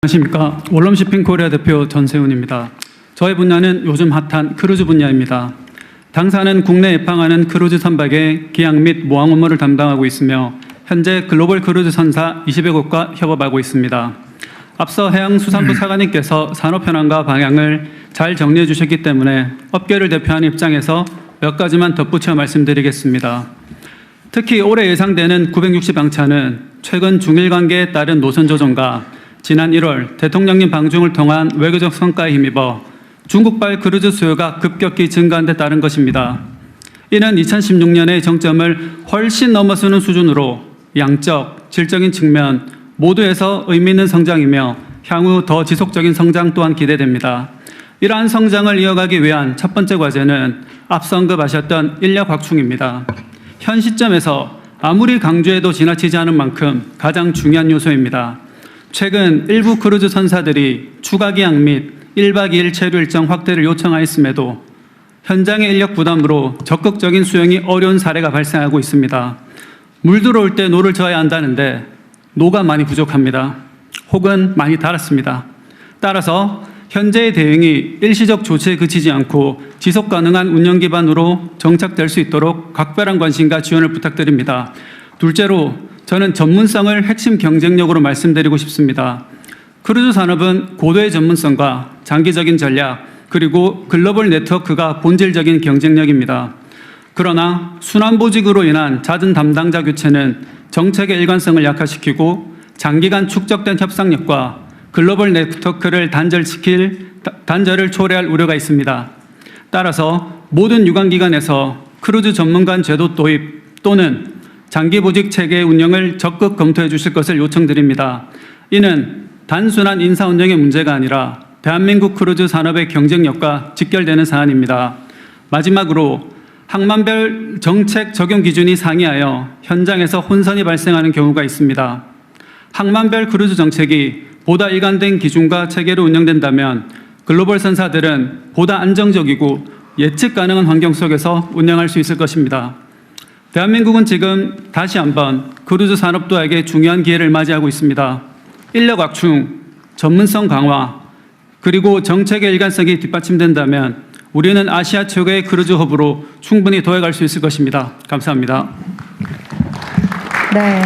안녕하십니까. 원룸쇼핑 코리아 대표 전세훈입니다. 저의 분야는 요즘 핫한 크루즈 분야입니다. 당사는 국내 입항하는 크루즈 선박의 기양 및 모항 업무를 담당하고 있으며 현재 글로벌 크루즈 선사 20여 곳과 협업하고 있습니다. 앞서 해양수산부 사관님께서 산업 현황과 방향을 잘 정리해 주셨기 때문에 업계를 대표하는 입장에서 몇 가지만 덧붙여 말씀드리겠습니다. 특히 올해 예상되는 960항차는 최근 중일 관계에 따른 노선 조정과 지난 1월 대통령님 방중을 통한 외교적 성과에 힘입어 중국발 크루즈 수요가 급격히 증가한 데 따른 것입니다. 이는 2016년의 정점을 훨씬 넘어서는 수준으로 양적, 질적인 측면 모두에서 의미 있는 성장이며 향후 더 지속적인 성장 또한 기대됩니다. 이러한 성장을 이어가기 위한 첫 번째 과제는 앞서 언급하셨던 인력 확충입니다. 현 시점에서 아무리 강조해도 지나치지 않은 만큼 가장 중요한 요소입니다. 최근 일부 크루즈 선사들이 추가 기항 및 1박 2일 체류 일정 확대를 요청하였음에도 현장의 인력 부담으로 적극적인 수용이 어려운 사례가 발생하고 있습니다. 물 들어올 때 노를 저어야 한다는데 노가 많이 부족합니다. 혹은 많이 달았습니다. 따라서 현재의 대응이 일시적 조치에 그치지 않고 지속 가능한 운영 기반으로 정착될 수 있도록 각별한 관심과 지원을 부탁드립니다. 둘째로 저는 전문성을 핵심 경쟁력으로 말씀드리고 싶습니다. 크루즈 산업은 고도의 전문성과 장기적인 전략 그리고 글로벌 네트워크가 본질적인 경쟁력입니다. 그러나 순환보직으로 인한 잦은 담당자 교체는 정책의 일관성을 약화시키고 장기간 축적된 협상력과 글로벌 네트워크를 단절을 초래할 우려가 있습니다. 따라서 모든 유관기관에서 크루즈 전문관 제도 도입 또는 장기보직 체계 운영을 적극 검토해 주실 것을 요청드립니다. 이는 단순한 인사 운영의 문제가 아니라 대한민국 크루즈 산업의 경쟁력과 직결되는 사안입니다. 마지막으로 항만별 정책 적용 기준이 상이하여 현장에서 혼선이 발생하는 경우가 있습니다. 항만별 크루즈 정책이 보다 일관된 기준과 체계로 운영된다면 글로벌 선사들은 보다 안정적이고 예측 가능한 환경 속에서 운영할 수 있을 것입니다. 대한민국은 지금 다시 한번 크루즈 산업도에게 중요한 기회를 맞이하고 있습니다. 인력 확충, 전문성 강화, 그리고 정책의 일관성이 뒷받침된다면 우리는 아시아 최고의 크루즈 허브로 충분히 도약할 수 있을 것입니다. 감사합니다. 네,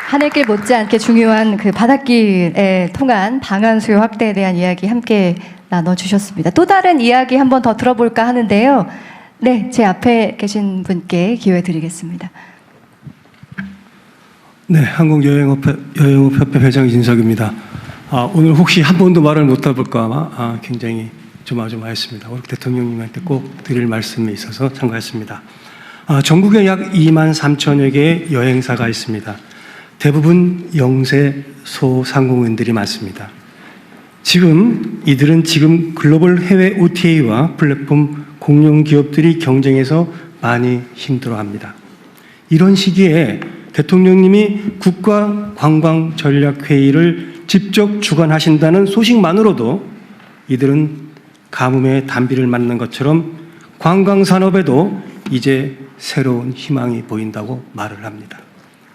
하늘길 못지않게 중요한 그 바닷길에 통한 방한 수요 확대에 대한 이야기 함께 나눠주셨습니다. 또 다른 이야기 한번 더 들어볼까 하는데요. 네, 제 앞에 계신 분께 기회 드리겠습니다. 네, 한국여행업협회 회장 이진석입니다. 오늘 혹시 한 번도 말을 못 해볼까 굉장히 조마조마했습니다. 우리 대통령님한테 꼭 드릴 말씀이 있어서 참가했습니다. 전국에 약 2만 3천여 개의 여행사가 있습니다. 대부분 영세 소상공인들이 많습니다. 이들은 지금 글로벌 해외 OTA와 플랫폼 공룡 기업들이 경쟁해서 많이 힘들어합니다. 이런 시기에 대통령님이 국가관광전략회의를 직접 주관하신다는 소식만으로도 이들은 가뭄에 단비를 맞는 것처럼 관광산업에도 이제 새로운 희망이 보인다고 말을 합니다.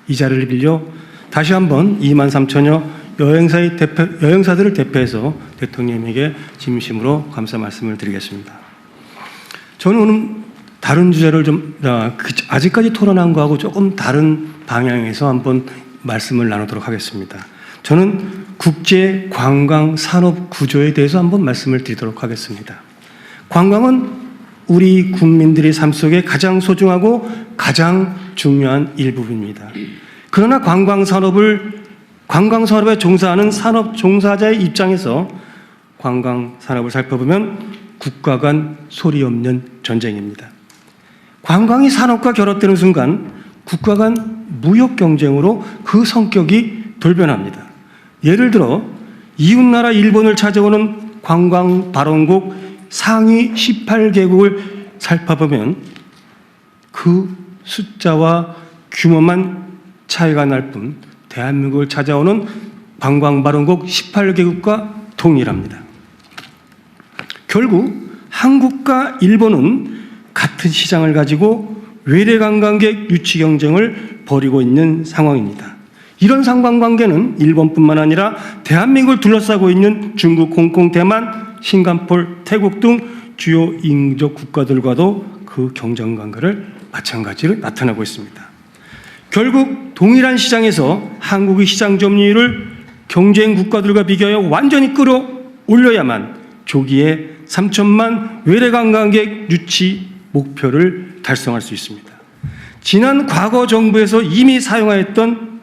이 자리를 빌려 다시 한번 2만 3천여 여행사들을 대표해서 대통령님에게 진심으로 감사 말씀을 드리겠습니다. 저는 오늘 다른 주제를 아직까지 토론한 거하고 조금 다른 방향에서 한번 말씀을 나누도록 하겠습니다. 저는 국제 관광 산업 구조에 대해서 한번 말씀을 드리도록 하겠습니다. 관광은 우리 국민들의 삶 속에 가장 소중하고 가장 중요한 일부분입니다. 그러나 관광 산업에 종사하는 산업 종사자의 입장에서 관광 산업을 살펴보면 국가 간 소리 없는 전쟁입니다. 관광이 산업과 결합되는 순간 국가 간 무역 경쟁으로 그 성격이 돌변합니다. 예를 들어 이웃나라 일본을 찾아오는 관광 발원국 상위 18개국을 살펴보면 그 숫자와 규모만 차이가 날 뿐 대한민국을 찾아오는 관광 발원국 18개국과 동일합니다. 결국 한국과 일본은 같은 시장을 가지고 외래 관광객 유치 경쟁을 벌이고 있는 상황입니다. 이런 상관관계는 일본뿐만 아니라 대한민국을 둘러싸고 있는 중국, 홍콩, 대만, 싱가포르, 태국 등 주요 인도적 국가들과도 그 경쟁관계를 마찬가지로 나타나고 있습니다. 결국 동일한 시장에서 한국의 시장 점유율을 경쟁 국가들과 비교하여 완전히 끌어올려야만 조기에 3천만 외래 관광객 유치 목표를 달성할 수 있습니다. 지난 과거 정부에서 이미 사용하였던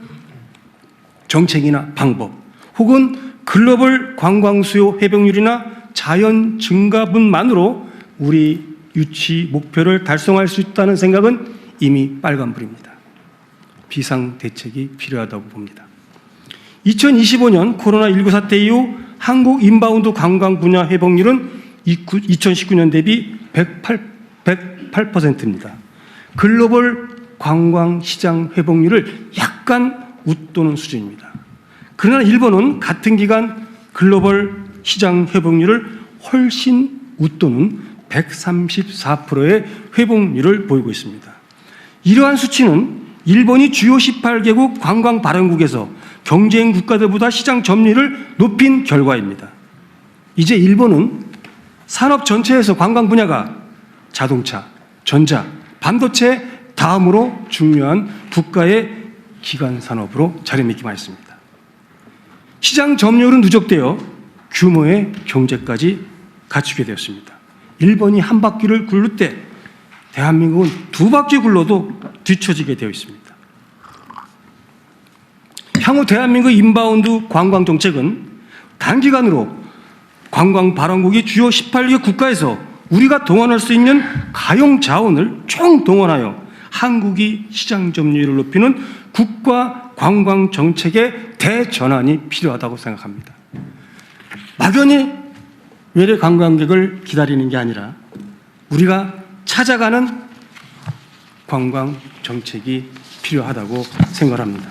정책이나 방법 혹은 글로벌 관광 수요 회복률이나 자연 증가분만으로 우리 유치 목표를 달성할 수 있다는 생각은 이미 빨간불입니다. 비상 대책이 필요하다고 봅니다. 2025년 코로나19 사태 이후 한국 인바운드 관광 분야 회복률은 2019년 대비 108%입니다. 글로벌 관광 시장 회복률을 약간 웃도는 수준입니다. 그러나 일본은 같은 기간 글로벌 시장 회복률을 훨씬 웃도는 134%의 회복률을 보이고 있습니다. 이러한 수치는 일본이 주요 18개국 관광 발행국에서 경쟁 국가들보다 시장 점유율을 높인 결과입니다. 이제 일본은 산업 전체에서 관광 분야가 자동차, 전자, 반도체 다음으로 중요한 국가의 기관 산업으로 자리매김하였습니다. 시장 점유율은 누적되어 규모의 경제까지 갖추게 되었습니다. 일본이 한 바퀴를 굴릴 때 대한민국은 두 바퀴 굴러도 뒤처지게 되어 있습니다. 향후 대한민국 인바운드 관광 정책은 단기간으로 관광 발원국이 주요 18개 국가에서 우리가 동원할 수 있는 가용 자원을 총동원하여 한국이 시장 점유율을 높이는 국가 관광 정책의 대전환이 필요하다고 생각합니다. 막연히 외래 관광객을 기다리는 게 아니라 우리가 찾아가는 관광 정책이 필요하다고 생각합니다.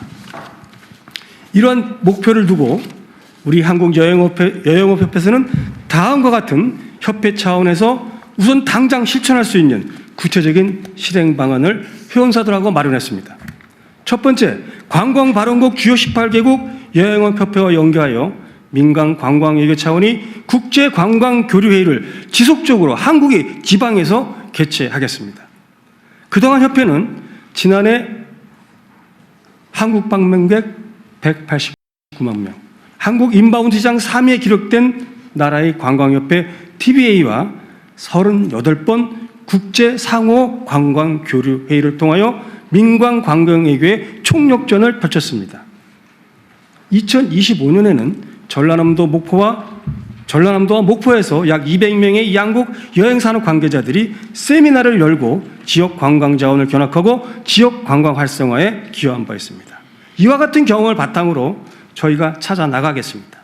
이러한 목표를 두고 우리 한국여행업협회에서는 다음과 같은 협회 차원에서 우선 당장 실천할 수 있는 구체적인 실행 방안을 회원사들하고 마련했습니다. 첫 번째, 관광발원국 주요 18개국 여행업협회와 연계하여 민간 관광외교 차원이 국제관광교류회의를 지속적으로 한국의 지방에서 개최하겠습니다. 그동안 협회는 지난해 한국 방문객 189만 명, 한국 인바운드 시장 3위에 기록된 나라의 관광협회 TBA와 38번 국제 상호 관광 교류 회의를 통하여 민관 관광외교의 총력전을 펼쳤습니다. 2025년에는 전라남도와 목포에서 약 200명의 양국 여행산업 관계자들이 세미나를 열고 지역 관광 자원을 견학하고 지역 관광 활성화에 기여한 바 있습니다. 이와 같은 경험을 바탕으로 저희가 찾아 나가겠습니다.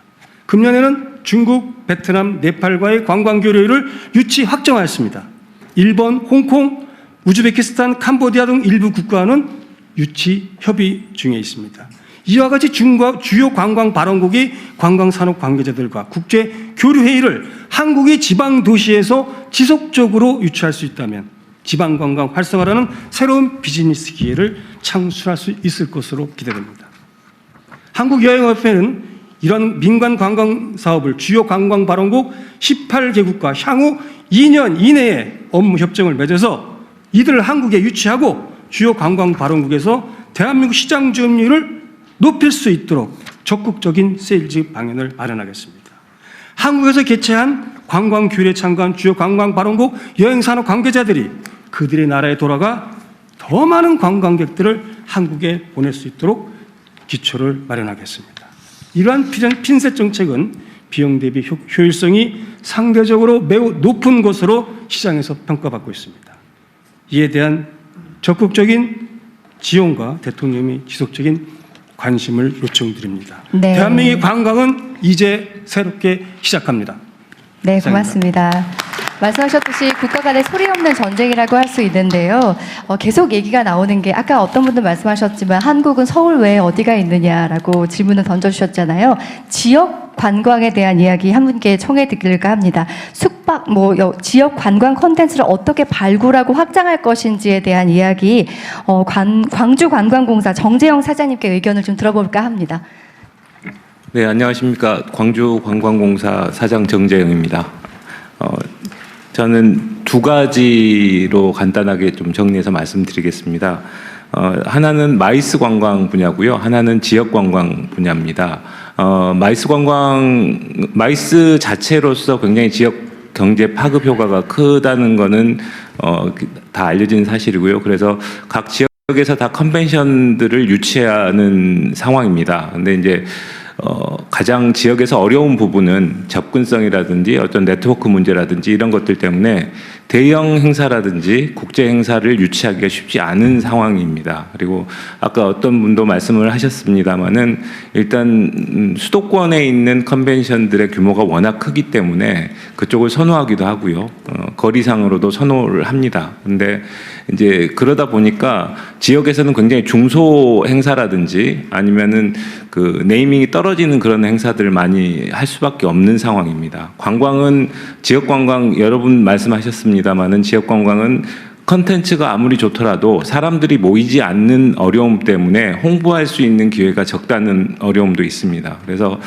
금년에는 중국, 베트남, 네팔과의 관광 교류를 유치 확정하였습니다. 일본, 홍콩, 우즈베키스탄, 캄보디아 등 일부 국가는 유치 협의 중에 있습니다. 이와 같이 주요 관광 발원국이 관광산업 관계자들과 국제 교류 회의를 한국의 지방 도시에서 지속적으로 유치할 수 있다면 지방 관광 활성화라는 새로운 비즈니스 기회를 창출할 수 있을 것으로 기대됩니다. 한국여행협회는 이런 민간 관광 사업을 주요 관광 발원국 18개국과 향후 2년 이내에 업무 협정을 맺어서 이들을 한국에 유치하고 주요 관광 발원국에서 대한민국 시장 점유율을 높일 수 있도록 적극적인 세일즈 방향을 마련하겠습니다. 한국에서 개최한 관광 교류에 참가한 주요 관광 발원국 여행산업 관계자들이 그들의 나라에 돌아가 더 많은 관광객들을 한국에 보낼 수 있도록 기초를 마련하겠습니다. 이러한 핀셋 정책은 비용 대비 효율성이 상대적으로 매우 높은 것으로 시장에서 평가받고 있습니다. 이에 대한 적극적인 지원과 대통령의 지속적인 관심을 요청드립니다. 네. 대한민국의 관광은 이제 새롭게 시작합니다. 네, 고맙습니다. 말씀하셨듯이 국가 간의 소리 없는 전쟁이라고 할 수 있는데요. 계속 얘기가 나오는 게 아까 어떤 분도 말씀하셨지만 한국은 서울 외에 어디가 있느냐라고 질문을 던져주셨잖아요. 지역 관광에 대한 이야기 한 분께 청해 드릴까 합니다. 숙박, 지역 관광 콘텐츠를 어떻게 발굴하고 확장할 것인지에 대한 이야기, 광주관광공사 정재영 사장님께 의견을 좀 들어볼까 합니다. 네, 안녕하십니까. 광주관광공사 사장 정재영입니다. 저는 두 가지로 간단하게 좀 정리해서 말씀드리겠습니다. 하나는 마이스 관광 분야고요. 하나는 지역 관광 분야입니다. 마이스 자체로서 굉장히 지역 경제 파급 효과가 크다는 거는 다 알려진 사실이고요. 그래서 각 지역에서 다 컨벤션들을 유치하는 상황입니다. 근데 이제 가장 지역에서 어려운 부분은 접근성이라든지 어떤 네트워크 문제라든지 이런 것들 때문에 대형 행사라든지 국제 행사를 유치하기가 쉽지 않은 상황입니다. 그리고 아까 어떤 분도 말씀을 하셨습니다마는 일단 수도권에 있는 컨벤션들의 규모가 워낙 크기 때문에 그쪽을 선호하기도 하고요. 거리상으로도 선호를 합니다. 근데 이제 그러다 보니까 지역에서는 굉장히 중소 행사라든지 아니면은 그 네이밍이 떨어지는 그런 행사들을 많이 할 수밖에 없는 상황입니다. 관광은 지역 관광 여러분 말씀하셨습니다마는 지역 관광은 컨텐츠가 아무리 좋더라도 사람들이 모이지 않는 어려움 때문에 홍보할 수 있는 기회가 적다는 어려움도 있습니다. 그래서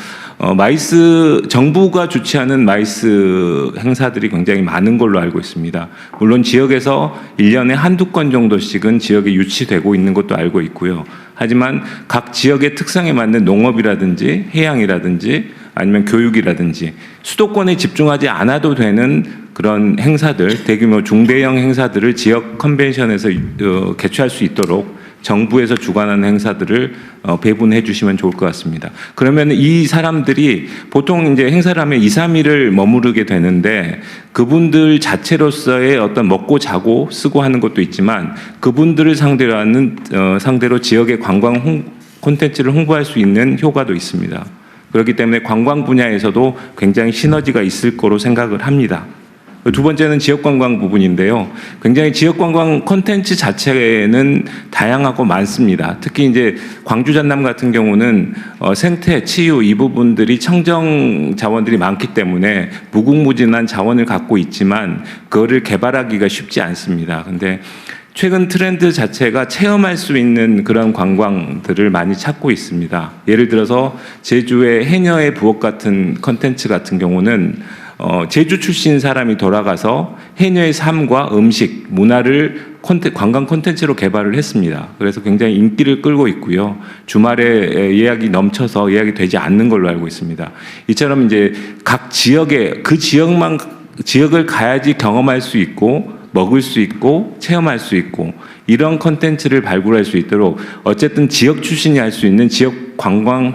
정부가 주최하는 마이스 행사들이 굉장히 많은 걸로 알고 있습니다. 물론 지역에서 1년에 한두 건 정도씩은 지역에 유치되고 있는 것도 알고 있고요. 하지만 각 지역의 특성에 맞는 농업이라든지 해양이라든지 아니면 교육이라든지 수도권에 집중하지 않아도 되는 그런 행사들, 대규모 중대형 행사들을 지역 컨벤션에서 개최할 수 있도록 정부에서 주관하는 행사들을 배분해 주시면 좋을 것 같습니다. 그러면 이 사람들이 보통 이제 행사를 하면 2, 3일을 머무르게 되는데 그분들 자체로서의 어떤 먹고 자고 쓰고 하는 것도 있지만 그분들을 상대로 지역의 관광 콘텐츠를 홍보할 수 있는 효과도 있습니다. 그렇기 때문에 관광 분야에서도 굉장히 시너지가 있을 거로 생각을 합니다. 두 번째는 지역관광 부분인데요. 굉장히 지역관광 콘텐츠 자체는 다양하고 많습니다. 특히 이제 광주 전남 같은 경우는 생태, 치유 이 부분들이 청정 자원들이 많기 때문에 무궁무진한 자원을 갖고 있지만 그거를 개발하기가 쉽지 않습니다. 근데 최근 트렌드 자체가 체험할 수 있는 그런 관광들을 많이 찾고 있습니다. 예를 들어서 제주의 해녀의 부엌 같은 콘텐츠 같은 경우는 제주 출신 사람이 돌아가서 해녀의 삶과 음식, 문화를 관광 콘텐츠로 개발을 했습니다. 그래서 굉장히 인기를 끌고 있고요. 주말에 예약이 넘쳐서 예약이 되지 않는 걸로 알고 있습니다. 이처럼 이제 각 지역에 그 지역을 가야지 경험할 수 있고 먹을 수 있고 체험할 수 있고 이런 콘텐츠를 발굴할 수 있도록 어쨌든 지역 출신이 할 수 있는 지역 관광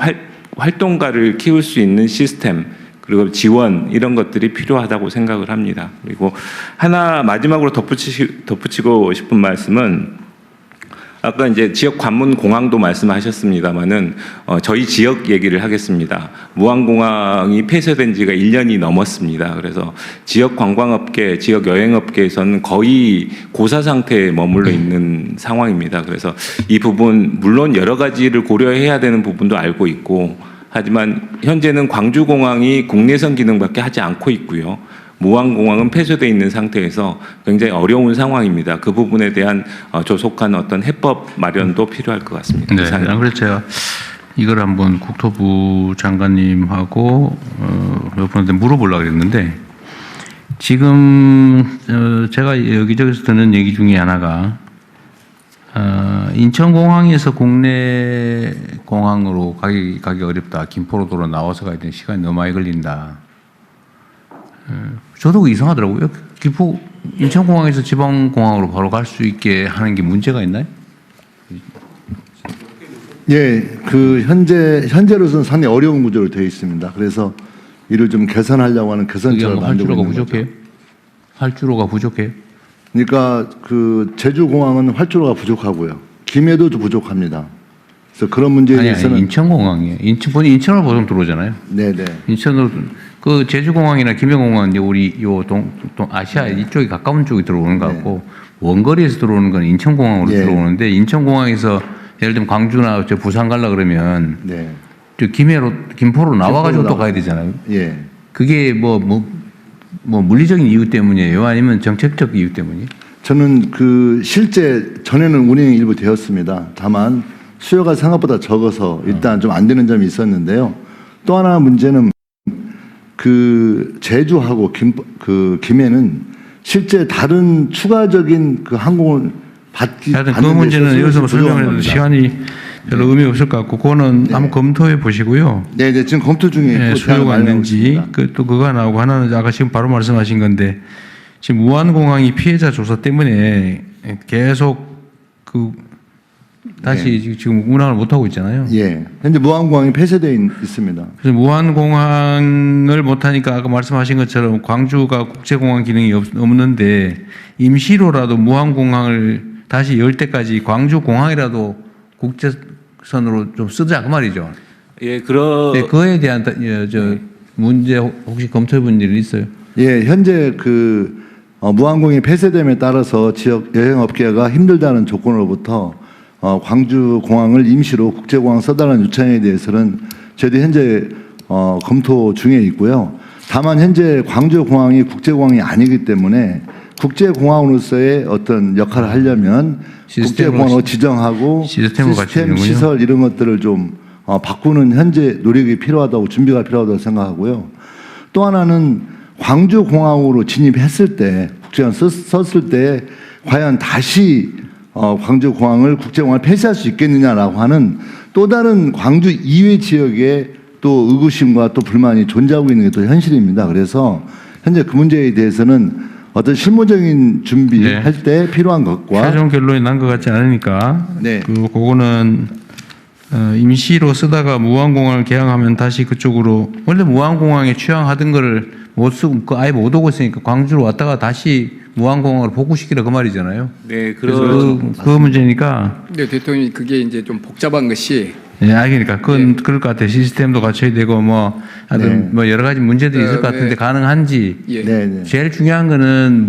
활동가를 키울 수 있는 시스템 그리고 지원 이런 것들이 필요하다고 생각을 합니다. 그리고 하나 마지막으로 덧붙이고 싶은 말씀은 아까 이제 지역 관문 공항도 말씀하셨습니다마는 저희 지역 얘기를 하겠습니다. 무안공항이 폐쇄된 지가 1년이 넘었습니다. 그래서 지역 관광업계, 지역 여행업계에서는 거의 고사 상태에 머물러 있는 상황입니다. 그래서 이 부분 물론 여러 가지를 고려해야 되는 부분도 알고 있고 하지만 현재는 광주공항이 국내선 기능밖에 하지 않고 있고요. 무안공항은 폐쇄되어 있는 상태에서 굉장히 어려운 상황입니다. 그 부분에 대한 조속한 어떤 해법 마련도 필요할 것 같습니다. 네, 그래서 제가 이걸 한번 국토부 장관님하고 몇 분한테 물어보려고 했는데 지금 제가 여기저기서 듣는 얘기 중에 하나가 인천공항에서 국내 공항으로 가기 어렵다. 김포로 나와서 가야 되는 시간이 너무 많이 걸린다. 저도 이상하더라고요. 인천공항에서 지방공항으로 바로 갈 수 있게 하는 게 문제가 있나요? 예, 현재로서는 상당히 어려운 구조로 되어 있습니다. 그래서 이를 좀 개선하려고 하는 개선책을 만들고 있는 거죠. 활주로가 부족해요? 그러니까 제주공항은 활주로가 부족하고요. 김해도 부족합니다. 그래서 그런 문제에 대해서는 인천공항이에요. 인천으로 보통 들어오잖아요. 네네. 인천으로 제주공항이나 김해공항은 이제 우리 아시아 이쪽이 가까운 쪽이 들어오는 것 같고 원거리에서 들어오는 건 인천공항으로 들어오는데 인천공항에서 예를 들면 광주나 부산 가려 그러면 저 김포로 나와가지고 또 가야 되잖아요. 예. 그게 뭐 물리적인 이유 때문이에요? 아니면 정책적 이유 때문이에요? 저는 그 실제 전에는 운행이 일부 되었습니다. 다만 수요가 생각보다 적어서 일단 좀 안 되는 점이 있었는데요. 또 하나 문제는 그 제주하고 김해는 실제 다른 추가적인 그 항공을 받기 하여튼 그 받는 문제는 데서 여기서 부족한 설명을 해도 겁니다. 시간이 별로 의미 없을 것 같고 그거는 네. 한번 검토해 보시고요. 네, 네, 지금 검토 중에 네, 있고 수요가 제안을 마련하고 있는지 있습니다. 또 그거 하나 하고 하나는 아까 지금 바로 말씀하신 건데 지금 무안공항이 피해자 조사 때문에 계속 그 다시 지금 운항을 못 하고 있잖아요. 예, 현재 무안공항이 폐쇄되어 있습니다. 그래서 무안공항을 못 하니까 아까 말씀하신 것처럼 광주가 국제공항 기능이 없는데 임시로라도 무안공항을 다시 열 때까지 광주 공항이라도 국제선으로 좀 쓰자 그 말이죠. 예, 네, 그거에 대한 저 문제 혹시 검토해 본 일 있어요? 예, 현재 그 무항공이 폐쇄됨에 따라서 지역 여행업계가 힘들다는 조건으로부터 광주 공항을 임시로 국제공항 써달라는 요청에 대해서는 저희도 현재 검토 중에 있고요. 다만 현재 광주 공항이 국제공항이 아니기 때문에 국제공항으로서의 어떤 역할을 하려면 국제공항으로 지정하고 시스템으로 같이 시스템 되는군요. 시설 이런 것들을 좀 바꾸는 현재 노력이 필요하다고 준비가 필요하다고 생각하고요. 또 하나는 광주 공항으로 진입했을 때 국제공항 썼을 때 과연 다시 광주 공항을 국제공항을 폐쇄할 수 있겠느냐라고 하는 또 다른 광주 이외 지역에 또 의구심과 또 불만이 존재하고 있는 게 또 현실입니다. 그래서 현재 그 문제에 대해서는 실무적인 준비할 때 필요한 것과 최종 결론이 난 것 같지 않으니까 네. 그거는 임시로 쓰다가 무안공항을 개항하면 다시 그쪽으로 원래 무안공항에 취항하던 거를 못 쓰고 아예 못 오고 있으니까 광주로 왔다가 다시 무안공항으로 복구시키라 그 말이잖아요. 네, 그래서 그 문제니까 네, 대통령이 그게 이제 좀 복잡한 것이 네, 그러니까 그건 그럴 것 같아요. 시스템도 갖춰야 되고 뭐 하여튼 뭐 여러 가지 문제들이 있을 것 같은데 가능한지 예. 네, 네. 제일 중요한 거는